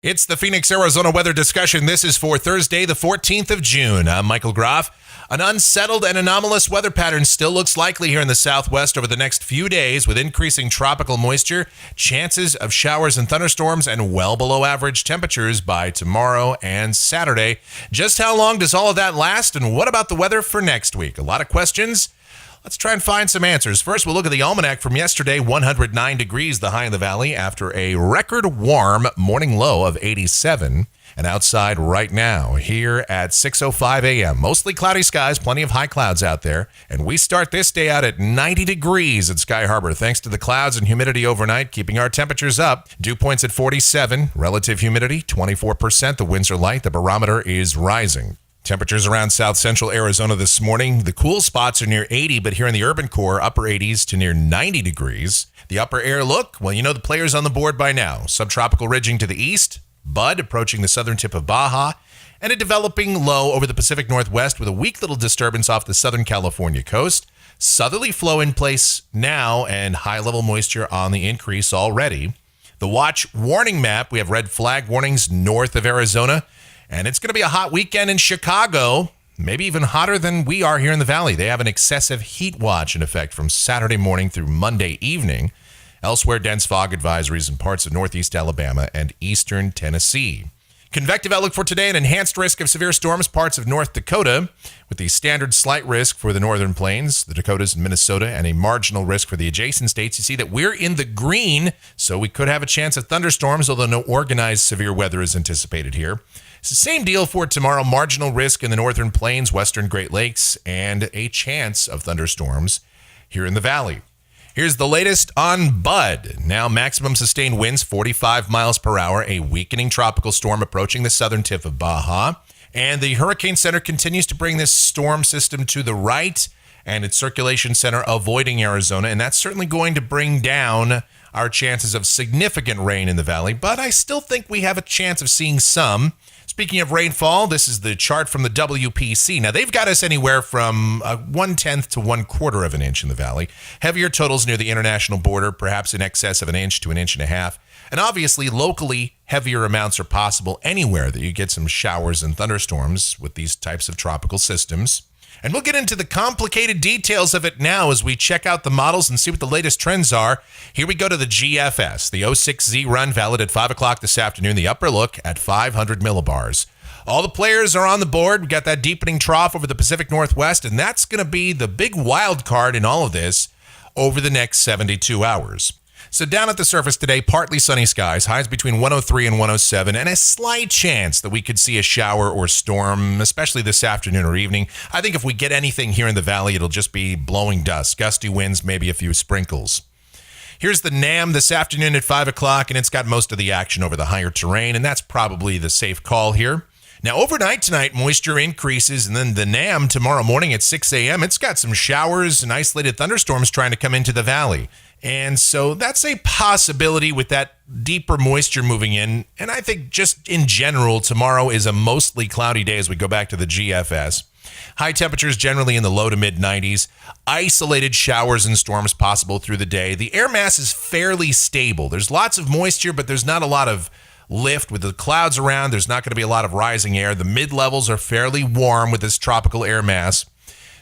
It's the Phoenix, Arizona weather discussion. This is for Thursday, the 14th of June. I'm Michael Groff. An unsettled and anomalous weather pattern still looks likely here in the southwest over the next few days with increasing tropical moisture, chances of showers and thunderstorms, and well below average temperatures by tomorrow and Saturday. Just how long does all of that last, and what about the weather for next week? A lot of questions. Let's try and find some answers. First, we'll look at the almanac from yesterday. 109 degrees, the high in the valley, after a record warm morning low of 87. And outside right now, here at 6:05 a.m., mostly cloudy skies, plenty of high clouds out there. And we start this day out at 90 degrees at Sky Harbor, thanks to the clouds and humidity overnight, keeping our temperatures up. Dew points at 47, relative humidity 24%. The winds are light, the barometer is rising. Temperatures around south central Arizona this morning. The cool spots are near 80, but here in the urban core, upper 80s to near 90 degrees. The upper air look, well, you know the players on the board by now. Subtropical ridging to the east, Bud approaching the southern tip of Baja, and a developing low over the Pacific Northwest with a weak little disturbance off the Southern California coast. Southerly flow in place now and high-level moisture on the increase already. The watch warning map, we have red flag warnings north of Arizona. And it's going to be a hot weekend in Chicago, maybe even hotter than we are here in the valley. They have an excessive heat watch in effect from Saturday morning through Monday evening. Elsewhere, dense fog advisories in parts of northeast Alabama and eastern Tennessee. Convective outlook for today, an enhanced risk of severe storms, parts of North Dakota, with the standard slight risk for the northern plains, the Dakotas and Minnesota, and a marginal risk for the adjacent states. You see that we're in the green, so we could have a chance of thunderstorms, although no organized severe weather is anticipated here. It's the same deal for tomorrow, marginal risk in the northern plains, western Great Lakes, and a chance of thunderstorms here in the valley. Here's the latest on Bud. Now maximum sustained winds 45 miles per hour, a weakening tropical storm approaching the southern tip of Baja. And the Hurricane Center continues to bring this storm system to the right and its circulation center avoiding Arizona. And that's certainly going to bring down our chances of significant rain in the valley. But I still think we have a chance of seeing some. Speaking of rainfall, this is the chart from the WPC. Now, they've got us anywhere from 1/10 to 1/4 of an inch in the valley. Heavier totals near the international border, perhaps in excess of an inch to an inch and a half. And obviously, locally, heavier amounts are possible anywhere that you get some showers and thunderstorms with these types of tropical systems. And we'll get into the complicated details of it now as we check out the models and see what the latest trends are. Here we go to the GFS, the 06Z run valid at 5 o'clock this afternoon, the upper look at 500 millibars. All the players are on the board. We've got that deepening trough over the Pacific Northwest, and that's going to be the big wild card in all of this over the next 72 hours. So down at the surface today, partly sunny skies, highs between 103 and 107, and a slight chance that we could see a shower or storm, especially this afternoon or evening. I think if we get anything here in the valley, it'll just be blowing dust, gusty winds, maybe a few sprinkles. Here's the NAM this afternoon at 5 o'clock, and it's got most of the action over the higher terrain, and that's probably the safe call here. Now, overnight tonight, moisture increases, and then the NAM tomorrow morning at 6 a.m., it's got some showers and isolated thunderstorms trying to come into the valley. And so that's a possibility with that deeper moisture moving in. And I think just in general, tomorrow is a mostly cloudy day as we go back to the GFS. High temperatures generally in the low to mid 90s. Isolated showers and storms possible through the day. The air mass is fairly stable. There's lots of moisture, but there's not a lot of lift. With the clouds around, there's not going to be a lot of rising air. The mid-levels are fairly warm with this tropical air mass.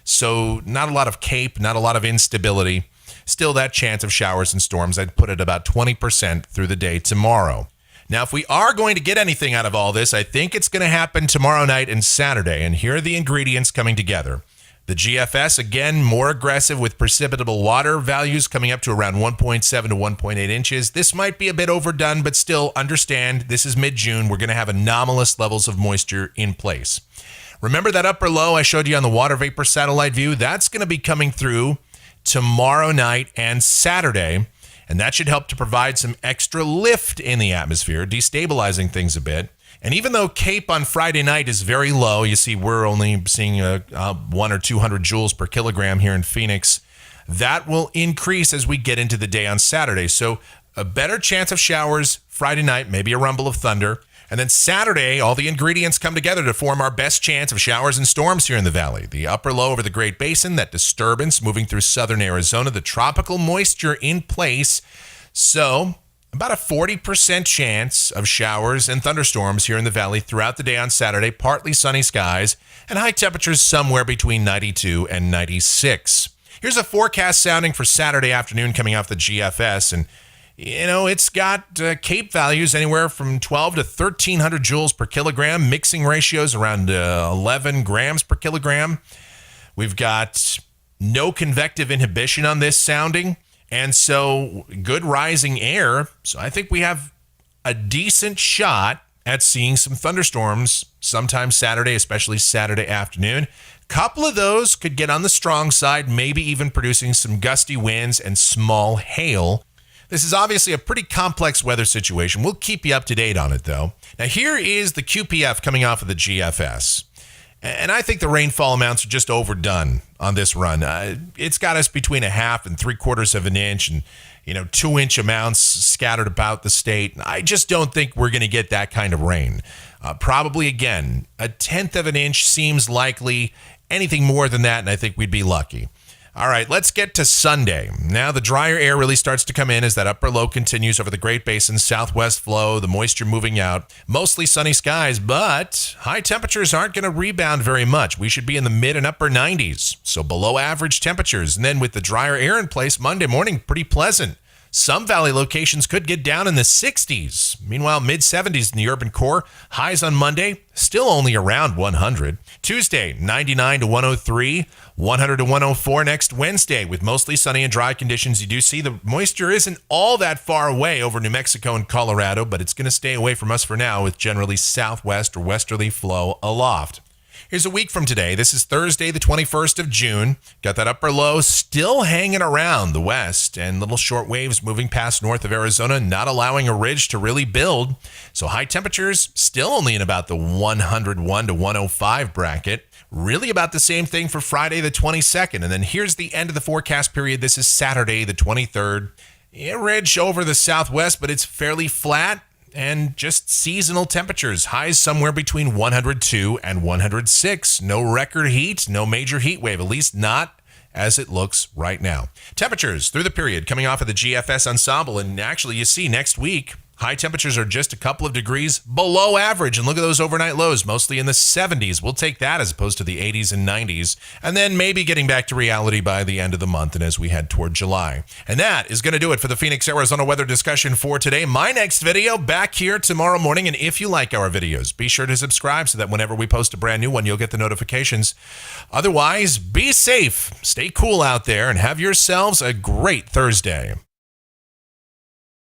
So not a lot of cape, not a lot of instability. Still, that chance of showers and storms, I'd put it about 20% through the day tomorrow. Now, if we are going to get anything out of all this, I think it's going to happen tomorrow night and Saturday. And here are the ingredients coming together. The GFS, again, more aggressive with precipitable water values coming up to around 1.7 to 1.8 inches. This might be a bit overdone, but still understand this is mid-June. We're going to have anomalous levels of moisture in place. Remember that upper low I showed you on the water vapor satellite view? That's going to be coming through tomorrow night and Saturday, and that should help to provide some extra lift in the atmosphere, destabilizing things a bit. And even though CAPE on Friday night is very low, you see we're only seeing 1 or 200 joules per kilogram here in Phoenix, that will increase as we get into the day on Saturday. So a better chance of showers Friday night, maybe a rumble of thunder. And then Saturday, all the ingredients come together to form our best chance of showers and storms here in the valley. The upper low over the Great Basin, that disturbance moving through southern Arizona, the tropical moisture in place. So about a 40% chance of showers and thunderstorms here in the valley throughout the day on Saturday, partly sunny skies, and high temperatures somewhere between 92 and 96. Here's a forecast sounding for Saturday afternoon coming off the GFS, and it's got Cape values anywhere from 12 to 1,300 joules per kilogram, mixing ratios around 11 grams per kilogram. We've got no convective inhibition on this sounding, and so good rising air. So I think we have a decent shot at seeing some thunderstorms sometime Saturday, especially Saturday afternoon. Couple of those could get on the strong side, maybe even producing some gusty winds and small hail. This is obviously a pretty complex weather situation. We'll keep you up to date on it, though. Now, here is the QPF coming off of the GFS. And I think the rainfall amounts are just overdone on this run. It's got us between 1/2 and 3/4 of an inch and, 2-inch amounts scattered about the state. I just don't think we're going to get that kind of rain. Probably, again, 1/10 of an inch seems likely. Anything more than that, and I think we'd be lucky. All right, let's get to Sunday. Now, the drier air really starts to come in as that upper low continues over the Great Basin, southwest flow, the moisture moving out. Mostly sunny skies, but high temperatures aren't going to rebound very much. We should be in the mid and upper 90s, so below average temperatures. And then with the drier air in place, Monday morning, pretty pleasant. Some valley locations could get down in the 60s. Meanwhile, mid-70s in the urban core. Highs on Monday, still only around 100. Tuesday, 99 to 103, 100 to 104 next Wednesday. With mostly sunny and dry conditions, you do see the moisture isn't all that far away over New Mexico and Colorado, but it's going to stay away from us for now with generally southwest or westerly flow aloft. Here's a week from today. This is Thursday, the 21st of June. Got that upper low still hanging around the west and little short waves moving past north of Arizona, not allowing a ridge to really build. So high temperatures still only in about the 101 to 105 bracket. Really about the same thing for Friday, the 22nd. And then here's the end of the forecast period. This is Saturday, the 23rd. A ridge over the southwest, but it's fairly flat. And just seasonal temperatures, highs somewhere between 102 and 106. No record heat, no major heat wave, at least not as it looks right now. Temperatures through the period coming off of the GFS ensemble. And actually, you see next week, high temperatures are just a couple of degrees below average. And look at those overnight lows, mostly in the 70s. We'll take that as opposed to the 80s and 90s. And then maybe getting back to reality by the end of the month and as we head toward July. And that is going to do it for the Phoenix, Arizona weather discussion for today. My next video back here tomorrow morning. And if you like our videos, be sure to subscribe so that whenever we post a brand new one, you'll get the notifications. Otherwise, be safe, stay cool out there, and have yourselves a great Thursday.